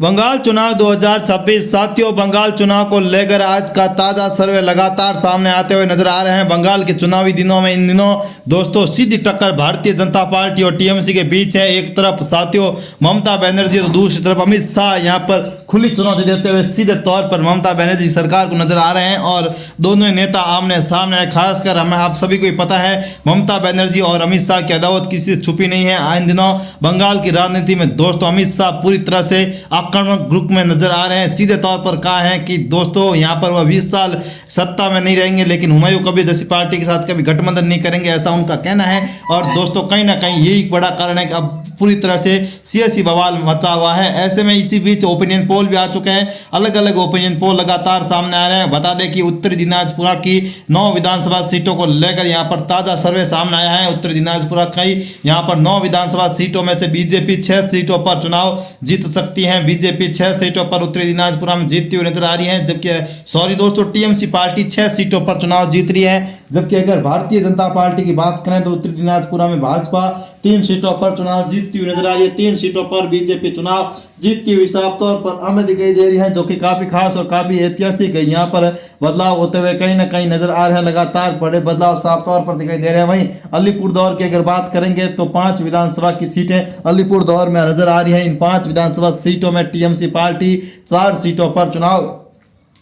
बंगाल चुनाव 2026 साथियों, बंगाल चुनाव को लेकर आज का ताजा सर्वे लगातार सामने आते हुए नजर आ रहे हैं। बंगाल के चुनावी दिनों में इन दिनों दोस्तों सीधी टक्कर भारतीय जनता पार्टी और टीएमसी के बीच है। एक तरफ साथियों ममता बनर्जी तो दूसरी तरफ अमित शाह यहाँ पर खुली चुनौती देते हुए सीधे तौर पर ममता बनर्जी सरकार को नजर आ रहे हैं और दोनों ही नेता आमने सामने है। खासकर हमें आप सभी को ही पता है ममता बनर्जी और अमित शाह की अदावत किसी से छुपी नहीं है। इन दिनों बंगाल की राजनीति में दोस्तों अमित शाह पूरी तरह से आक्रामक ग्रुप में नजर आ रहे हैं। सीधे तौर पर कहा है कि दोस्तों यहाँ पर वह 20 साल सत्ता में नहीं रहेंगे, लेकिन हुमायूं कबीर जैसी पार्टी के साथ कभी गठबंधन नहीं करेंगे, ऐसा उनका कहना है। और दोस्तों कहीं ना कहीं यही बड़ा कारण है कि अब पूरी तरह से सियासी बवाल मचा हुआ है। ऐसे में इसी बीच ओपिनियन पोल भी आ चुके हैं। अलग अलग ओपिनियन पोल लगातार सामने आ रहे हैं। बता दें कि उत्तरी दिनाजपुरा की 9 विधानसभा सीटों को लेकर यहाँ पर ताजा सर्वे सामने आया है। उत्तरी दिनाजपुरा की यहाँ पर 9 विधानसभा सीटों में से बीजेपी 6 सीटों पर चुनाव जीत सकती है। बीजेपी 6 सीटों पर उत्तरी दिनाजपुरा में जीतती हुई नजर आ रही है, जबकि दोस्तों टीएमसी पार्टी 6 सीटों पर चुनाव जीत रही है। जबकि अगर भारतीय जनता पार्टी की बात करें तो उत्तरी दिनाजपुरा में भाजपा 3 सीटों पर चुनाव जीतती हुई नजर आ रही है। 3 सीटों पर बीजेपी चुनाव जीतती हुई साफ तौर पर हमें दिखाई दे रही है, जो कि काफी खास और काफी ऐतिहासिक है। यहाँ पर बदलाव होते हुए कहीं ना कहीं नजर आ रहे हैं। लगातार बड़े बदलाव साफ तौर पर दिखाई दे रहे हैं। वहीं अलीपुरदौर की अगर बात करेंगे तो 5 विधानसभा की सीटें अलीपुरदौर में नजर आ रही है। इन 5 विधानसभा सीटों में टीएमसी पार्टी 4 सीटों पर चुनाव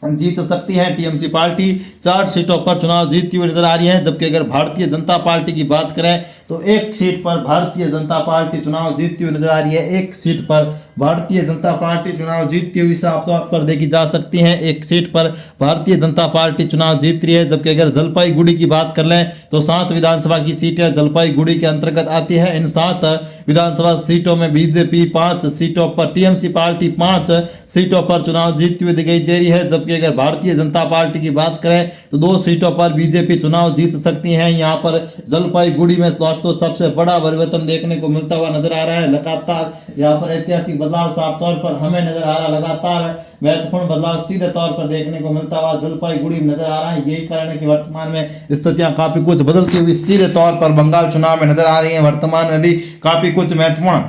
जीत सकती है। टीएमसी पार्टी 4 सीटों पर चुनाव जीतती हुई नजर आ रही है। जबकि अगर भारतीय जनता पार्टी की बात करें तो 1 सीट पर भारतीय जनता पार्टी चुनाव जीतती हुई नजर आ रही है। 1 सीट पर भारतीय जनता पार्टी चुनाव जीतती हुई साफ तौर पर देखी जा सकती है। 1 सीट पर भारतीय जनता पार्टी चुनाव जीत रही है। जबकि अगर जलपाईगुड़ी की बात कर लें तो 7 विधानसभा की सीटें जलपाईगुड़ी के अंतर्गत आती है। इन 7 विधानसभा सीटों में बीजेपी 5 सीटों पर, टीएमसी पार्टी 5 सीटों पर चुनाव जीतती हुई दिखाई दे रही है। जबकि अगर भारतीय जनता पार्टी की बात करें तो 2 सीटों पर बीजेपी चुनाव जीत सकती है। यहाँ पर जलपाईगुड़ी में दोस्तों सबसे बड़ा परिवर्तन देखने को मिलता हुआ नजर आ रहा है। लगातार यहाँ पर ऐतिहासिक बदलाव साफ तौर पर हमें नजर आ रहा है। लगातार महत्वपूर्ण बदलाव सीधे तौर पर देखने को मिलता हुआ जलपाईगुड़ी में नजर आ रहा है। यही कारण है कि वर्तमान में स्थितियां काफी कुछ बदलती हुई सीधे तौर पर बंगाल चुनाव में नजर आ रही है। वर्तमान में भी काफी कुछ महत्वपूर्ण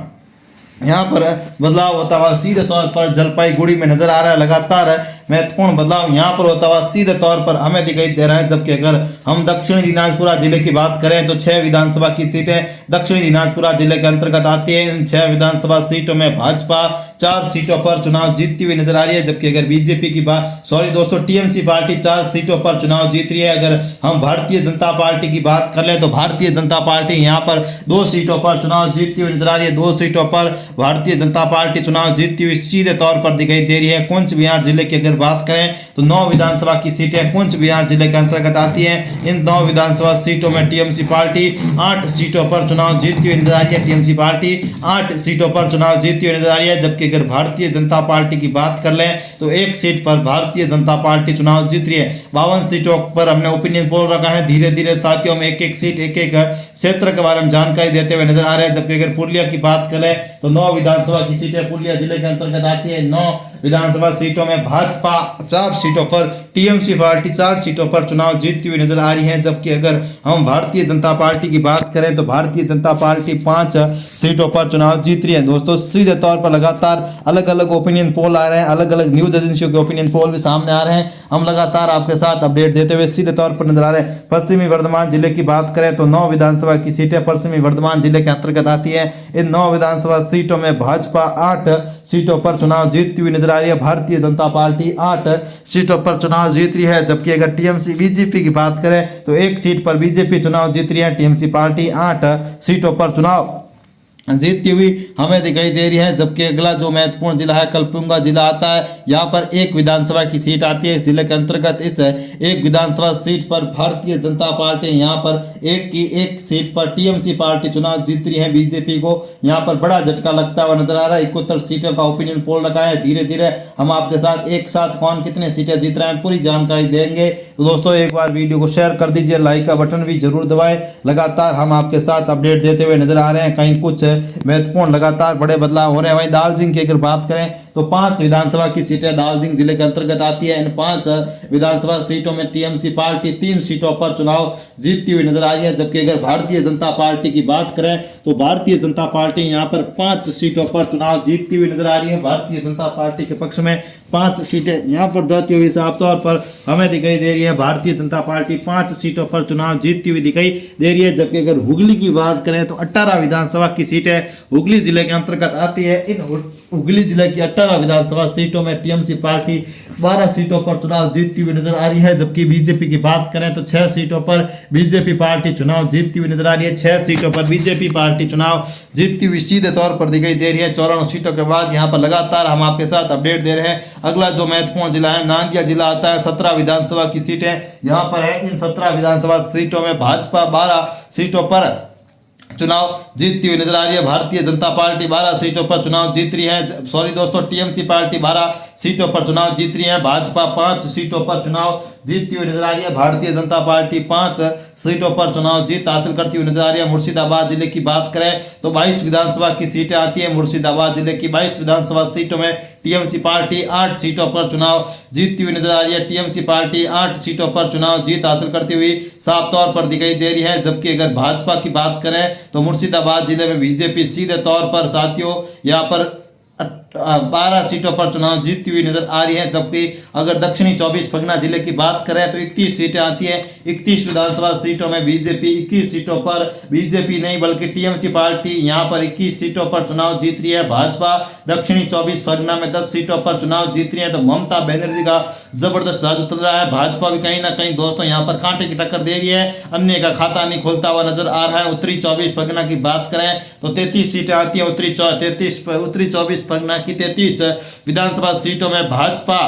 यहाँ पर बदलाव होता हुआ सीधे तौर पर जलपाईगुड़ी में नजर आ रहा है। लगातार महत्वपूर्ण बदलाव यहाँ पर होता हुआ सीधे तौर पर हमें दिखाई दे रहा है। जबकि अगर हम दक्षिणी दिनाजपुरा जिले की बात करें तो 6 विधानसभा की सीटें दक्षिणी दिनाजपुरा जिले के अंतर्गत आती है। इन 6 विधानसभा सीटों में भाजपा 4 सीटों पर चुनाव जीतती हुई नजर आ रही है। जबकि अगर बीजेपी की बात दोस्तों टीएमसी पार्टी 4 सीटों पर चुनाव जीत रही है। अगर हम भारतीय जनता पार्टी की बात कर ले तो भारतीय जनता पार्टी यहाँ पर 2 सीटों पर चुनाव जीतती हुई नजर आ रही है। 2 सीटों पर भारतीय जनता पार्टी चुनाव जीतती हुई सीधे तौर पर दिखाई दे रही है। कुंच बिहार जिले की अगर बात करें तो 9 विधानसभा की सीटें कुंच बिहार जिले के अंतर्गत आती हैं। इन 9 विधानसभा सीटों में टीएमसी पार्टी 8 सीटों पर चुनाव जीतती हुई नजर आ रही है। टीएमसी पार्टी 8 सीटों पर चुनाव जीतती हुई नजर आ रही है। जबकि अगर भारतीय जनता पार्टी की बात कर लें तो 1 सीट पर भारतीय जनता पार्टी चुनाव जीत रही है। 52 सीटों पर हमने ओपिनियन पोल रखा है। धीरे धीरे साथियों में एक सीट एक क्षेत्र के बारे में जानकारी देते हुए नजर आ रहे हैं। जबकि अगर पुरुलिया की बात करें तो 9 विधानसभा की सीटें पुरुलिया जिले के अंतर्गत आती है। 9 विधानसभा सीटों में भाजपा 4 सीटों पर, टीएमसी पार्टी 4 सीटों पर चुनाव जीतती हुई नजर आ रही है। जबकि अगर हम भारतीय जनता पार्टी की बात करें तो भारतीय जनता पार्टी 5 सीटों पर चुनाव जीत रही है। दोस्तों सीधे तौर पर लगातार अलग अलग ओपिनियन पोल आ रहे हैं। अलग अलग न्यूज एजेंसियों के ओपिनियन पोल भी सामने आ रहे हैं। हम लगातार आपके साथ अपडेट देते हुए सीधे तौर पर नजर आ रहे हैं। पश्चिमी वर्धमान जिले की बात करें तो 9 विधानसभा की सीटें पश्चिमी वर्धमान जिले के अंतर्गत आती है। इन 9 विधानसभा सीटों में भाजपा 8 सीटों पर चुनाव जीतती हुई नजर आ रही है। भारतीय जनता पार्टी 8 सीटों पर चुनाव जीत रही है। जबकि अगर टीएमसी बीजेपी की बात करें तो 1 सीट पर बीजेपी चुनाव जीत रही है। टीएमसी पार्टी 8 सीटों पर चुनाव जीतती हुई हमें दिखाई दे रही है। जबकि अगला जो महत्वपूर्ण जिला है कलपुंगा जिला आता है। यहाँ पर 1 विधानसभा की सीट आती है इस जिले के अंतर्गत। इस 1 विधानसभा सीट पर भारतीय जनता पार्टी यहाँ पर 1 सीट पर टीएमसी पार्टी चुनाव जीत रही है। बीजेपी को यहाँ पर बड़ा झटका लगता हुआ नजर आ रहा है। 71 सीटों का ओपिनियन पोल रखा है। धीरे धीरे हम आपके साथ एक साथ कौन कितने सीटें जीत रहे हैं पूरी जानकारी देंगे। तो दोस्तों एक बार वीडियो को शेयर कर दीजिए, लाइक का बटन भी जरूर दबाएं। लगातार हम आपके साथ अपडेट देते हुए नजर आ रहे हैं। कहीं कुछ महत्वपूर्ण लगातार बड़े बदलाव हो रहे हैं। वहीं दार्जिलिंग की अगर बात करें तो 5 विधानसभा की सीटें दार्जिलिंग जिले के अंतर्गत आती है। इन 5 विधानसभा सीटों में टीएमसी पार्टी 3 सीटों पर चुनाव जीतती हुई नजर आ रही है, जबकि अगर भारतीय जनता पार्टी की बात करें तो भारतीय जनता पार्टी यहाँ पर 5 सीटों पर चुनाव जीतती हुई नजर आ रही है। भारतीय जनता पार्टी के पक्ष में 5 सीटें यहाँ पर जाती हुई साफ तौर पर हमें दिखाई दे रही है। भारतीय जनता पार्टी 5 सीटों पर चुनाव जीतती हुई दिखाई दे रही है, जबकि अगर हुगली की बात करें तो 18 विधानसभा की सीटें हुगली जिले के अंतर्गत आती है। इन हुगली जिले की 18 विधानसभा सीटों में टीएमसी पार्टी 12 सीटों पर चुनाव जीतती हुई नजर आ रही है, जबकि बीजेपी की बात करें तो 6 सीटों पर बीजेपी पार्टी चुनाव जीतती हुई नजर आ रही है। 6 सीटों पर बीजेपी पार्टी चुनाव जीतती हुई सीधे तौर पर दिखाई दे रही है। 94 सीटों के बाद यहाँ पर लगातार हम आपके साथ अपडेट दे रहे हैं। अगला जो महत्वपूर्ण जिला है नांदिया जिला आता है। 17 विधानसभा की सीटें यहाँ पर है। इन 17 विधानसभा सीटों में भाजपा 12 सीटों पर चुनाव जीतती हुई नजर आ रही है। भारतीय जनता पार्टी 12 सीटों पर चुनाव जीत रही है। सॉरी दोस्तों, टीएमसी पार्टी 12 सीटों पर चुनाव जीत रही है। भाजपा 5 सीटों पर चुनाव जीतती हुई नजर आ रही है। भारतीय जनता पार्टी 5 सीटों पर चुनाव जीत हासिल करती हुई नजर आ रही है। मुर्शिदाबाद जिले की बात करें तो 22 विधानसभा की सीटें आती है। मुर्शिदाबाद जिले की 22 विधानसभा सीटों में टीएमसी पार्टी 8 सीटों पर चुनाव जीतती हुई नजर आ रही है। टीएमसी पार्टी 8 सीटों पर चुनाव जीत हासिल करती हुई साफ तौर पर दिखाई दे रही है, जबकि अगर भाजपा की बात करें तो मुर्शिदाबाद जिले में बीजेपी सीधे तौर पर साथियों यहाँ पर 12 सीटों पर चुनाव जीतती हुई नजर आ रही है। जबकि अगर दक्षिणी 24 परगना जिले की बात करें तो 31 सीटें आती है। 31 विधानसभा सीटों में बीजेपी 21 सीटों पर बीजेपी नहीं बल्कि टीएमसी पार्टी यहाँ पर 21 सीटों पर चुनाव जीत रही है। भाजपा दक्षिणी 24 परगना में 10 सीटों पर चुनाव जीत रही है। तो ममता बनर्जी का जबरदस्त राज चल रहा है। भाजपा भी कहीं ना कहीं दोस्तों यहाँ पर कांटे की टक्कर दे रही है। अन्य का खाता नहीं खोलता हुआ नजर आ रहा है। उत्तरी 24 परगना की बात करें तो 33 सीटें आती है। उत्तरी 24 परगना की 33 विधानसभा सीटों में भाजपा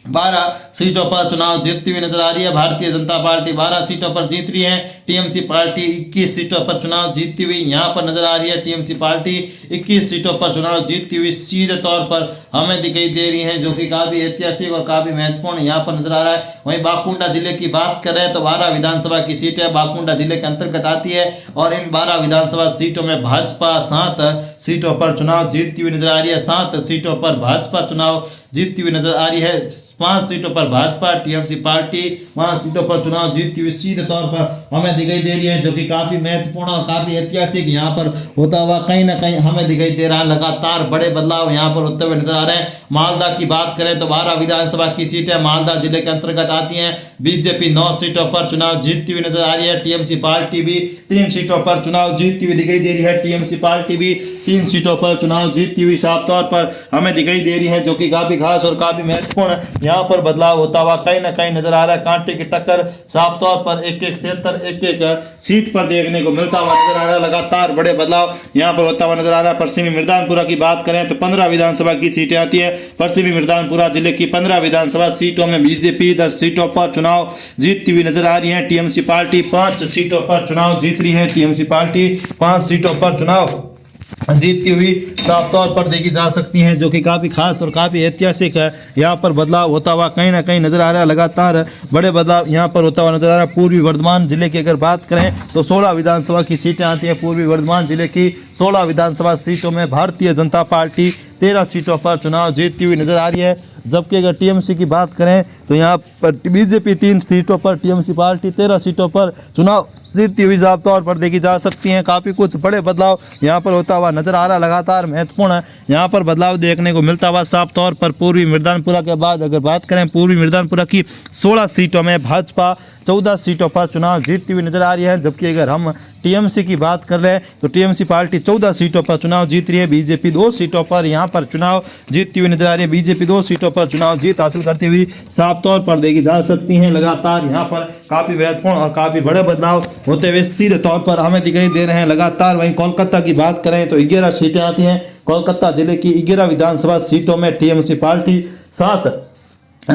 12 सीटों पर चुनाव जीतती हुई नजर आ रही है। भारतीय जनता पार्टी 12 सीटों पर जीत रही है। टीएमसी पार्टी 21 सीटों पर चुनाव जीतती हुई यहाँ पर नजर आ रही है। टीएमसी पार्टी 21 सीटों पर चुनाव जीतती हुई सीधे तौर पर हमें दिखाई दे रही है, जो कि काफी ऐतिहासिक और काफी महत्वपूर्ण यहाँ पर नजर आ रहा है। वहीं बाकुंडा जिले की बात करें तो 12 विधानसभा की सीटें बाकुंडा जिले के अंतर्गत आती है और इन 12 विधानसभा सीटों में भाजपा 7 सीटों पर चुनाव जीतती हुई नजर आ रही है। 7 सीटों पर भाजपा चुनाव जीतती हुई नजर आ रही है। 5 सीटों पर भाजपा, टीएमसी पार्टी 5 सीटों पर चुनाव जीतती हुई सीधे तौर पर हमें दिखाई दे रही है, जो कि काफी महत्वपूर्ण और काफी ऐतिहासिक यहाँ पर होता हुआ कहीं ना कहीं हमें दिखाई दे रहा है। लगातार बड़े बदलाव यहाँ पर होते हुए नजर आ रहे हैं। मालदा की बात करें तो 12 विधानसभा की सीटें मालदा जिले के अंतर्गत आती हैं। बीजेपी 9 सीटों पर चुनाव जीतती हुई नजर आ रही है। टीएमसी पार्टी भी 3 सीटों पर चुनाव जीतती हुई दिखाई दे रही है। टीएमसी पार्टी भी 3 सीटों पर चुनाव जीतती हुई साफ तौर पर हमें दिखाई दे रही है, जो कि काफी खास और काफी महत्वपूर्ण यहाँ पर बदलाव होता हुआ कहीं ना कहीं नजर आ रहा है। कांटे की टक्कर साफ तौर पर एक क्षेत्र एक सीट पर देखने को मिलता हुआ नजर आ रहा है। लगातार बड़े बदलाव यहाँ पर होता हुआ नजर आ रहा है। पश्चिमी मिर्दानपुरा की बात करें तो 15 विधानसभा की सीटें आती है। पश्चिमी मिर्दानपुरा जिले की 15 विधानसभा सीटों में बीजेपी 10 सीटों पर चुनाव जीतती हुई नजर आ रही है। टीएमसी पार्टी 5 सीटों पर चुनाव जीत रही है। टीएमसी पार्टी 5 सीटों पर चुनाव जीतती हुई साफ तौर पर देखी जा सकती हैं, जो कि काफ़ी खास और काफ़ी ऐतिहासिक है। यहाँ पर बदलाव होता हुआ कहीं ना कहीं नजर आ रहा है। लगातार बड़े बदलाव यहाँ पर होता हुआ नजर आ रहा है। पूर्वी वर्धमान जिले की अगर बात करें तो 16 विधानसभा की सीटें आती हैं। पूर्वी वर्धमान जिले की 16 विधानसभा सीटों में भारतीय जनता पार्टी 13 सीटों पर चुनाव जीतती हुई नजर आ रही है। जबकि अगर टीएमसी की बात करें तो यहाँ पर बीजेपी 3 सीटों पर, टीएमसी पार्टी 13 सीटों पर चुनाव जीतती हुई साफ तौर पर देखी जा सकती हैं। काफ़ी कुछ बड़े बदलाव यहाँ पर होता हुआ नजर आ रहा है। लगातार महत्वपूर्ण यहाँ पर बदलाव देखने को मिलता हुआ साफ तौर पर पूर्वी मिर्दानपुरा के बाद अगर बात करें पूर्वी मिर्दानपुरा की 16 सीटों में भाजपा 14 सीटों पर चुनाव जीतती हुई नजर आ रही है। जबकि अगर हम टीएमसी की बात कर रहे हैं तो टीएमसी पार्टी 14 सीटों पर चुनाव जीत रही है। बीजेपी 2 सीटों पर यहाँ पर चुनाव जीतती हुई नजर आ रही है। बीजेपी 2 सीटों पर चुनाव जीत हासिल करती हुई साफ तौर पर देखी जा सकती हैं। लगातार यहाँ पर काफ़ी महत्वपूर्ण और काफ़ी बड़े बदलाव होते हुए सीधे तौर पर हमें दिखाई दे रहे हैं। लगातार वहीं कोलकाता की बात करें तो 11 सीटें आती हैं। कोलकाता जिले की 11 विधानसभा सीटों में टीएमसी पार्टी 7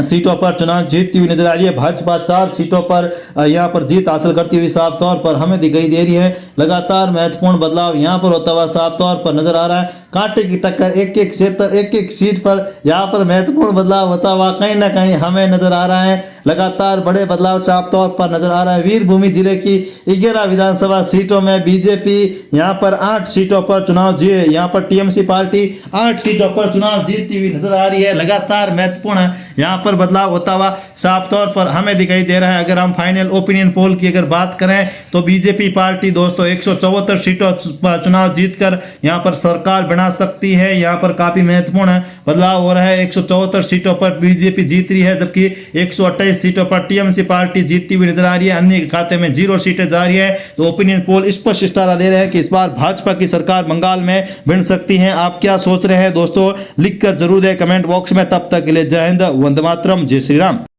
सीटों पर चुनाव जीतती हुई नजर आ रही है। भाजपा 4 सीटों पर यहाँ पर जीत हासिल करती हुई साफ तौर पर हमें दिखाई दे रही है। लगातार महत्वपूर्ण बदलाव यहाँ पर होता हुआ साफ तौर पर नजर आ रहा है। कांटे की टक्कर, एक एक क्षेत्र, एक एक सीट पर यहाँ पर महत्वपूर्ण बदलाव होता हुआ कहीं ना कहीं हमें नजर आ रहा है। लगातार बड़े बदलाव साफ तौर पर नजर आ रहा है। वीरभूमि जिले की 11 विधानसभा सीटों में बीजेपी यहाँ पर 8 सीटों पर चुनाव जीते, यहाँ पर टीएमसी पार्टी 8 सीटों पर चुनाव जीतती हुई नजर आ रही है। लगातार महत्वपूर्ण यहाँ पर बदलाव होता हुआ साफ तौर पर हमें दिखाई दे रहा है। अगर हम फाइनल ओपिनियन पोल की अगर बात करें तो बीजेपी पार्टी दोस्तों 174 सीटों पर चुनाव जीतकर यहाँ पर सरकार बना सकती है। यहाँ पर काफी महत्वपूर्ण बदलाव हो रहा है। 174 सीटों पर बीजेपी जीत रही है, जबकि 128 सीटों पर टीएमसी पार्टी जीतती हुई नजर आ रही है। अन्य के खाते में 0 सीटें जा रही है। तो ओपिनियन पोल स्पष्ट इशारा दे रहे हैं कि इस बार भाजपा की सरकार बंगाल में बन सकती है। आप क्या सोच रहे हैं दोस्तों, लिखकर जरूर दें कमेंट बॉक्स में। तब तक के लिए जय हिंद, वंदे मातरम, जय श्री राम।